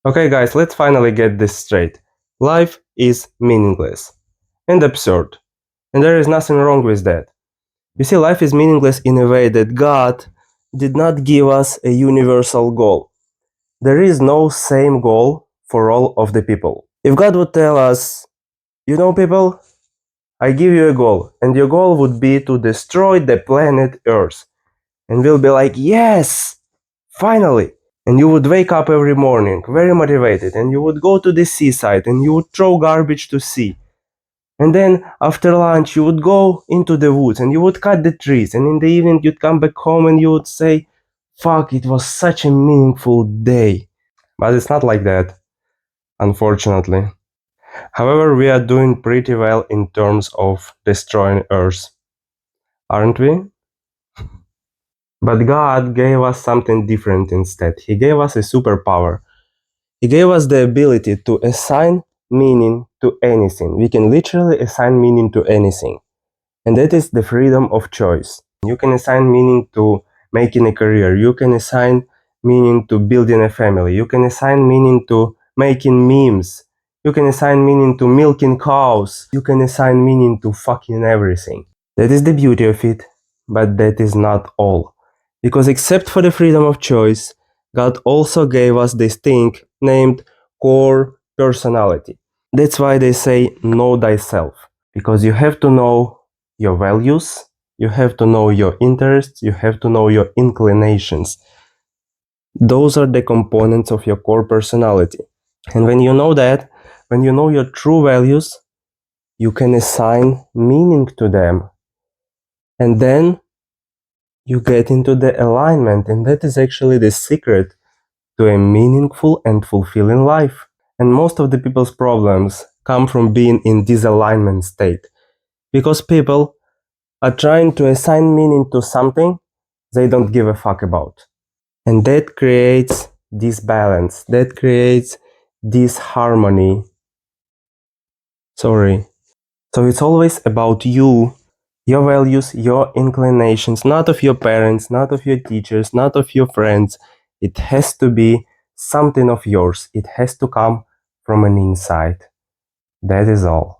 Okay guys, let's finally get this straight. Life is meaningless and absurd, and there is nothing wrong with that. You see, life is meaningless in a way that God did not give us a universal goal. There is no same goal for all of the people. If God would tell us, people, I give you a goal, and your goal would be to destroy the planet Earth, and we'll be like, yes, finally. And you would wake up every morning very motivated, and you would go to the seaside and you would throw garbage to sea. And then after lunch you would go into the woods and you would cut the trees, and in the evening you'd come back home and you would say, fuck, it was such a meaningful day. But it's not like that, unfortunately. However, we are doing pretty well in terms of destroying Earth, aren't we? But God gave us something different instead. He gave us a superpower. He gave us the ability to assign meaning to anything. We can literally assign meaning to anything. And that is the freedom of choice. You can assign meaning to making a career. You can assign meaning to building a family. You can assign meaning to making memes. You can assign meaning to milking cows. You can assign meaning to fucking everything. That is the beauty of it, but that is not all. Because except for the freedom of choice, God also gave us this thing named core personality. That's why they say know thyself. Because you have to know your values, you have to know your interests, you have to know your inclinations. Those are the components of your core personality. And when you know that, when you know your true values, you can assign meaning to them. And then you get into the alignment, and that is actually the secret to a meaningful and fulfilling life. And most of the people's problems come from being in disalignment state, because people are trying to assign meaning to something they don't give a fuck about. And that creates disbalance, that creates disharmony. Sorry. So it's always about you, your values, your inclinations, not of your parents, not of your teachers, not of your friends. It has to be something of yours. It has to come from an inside. That is all.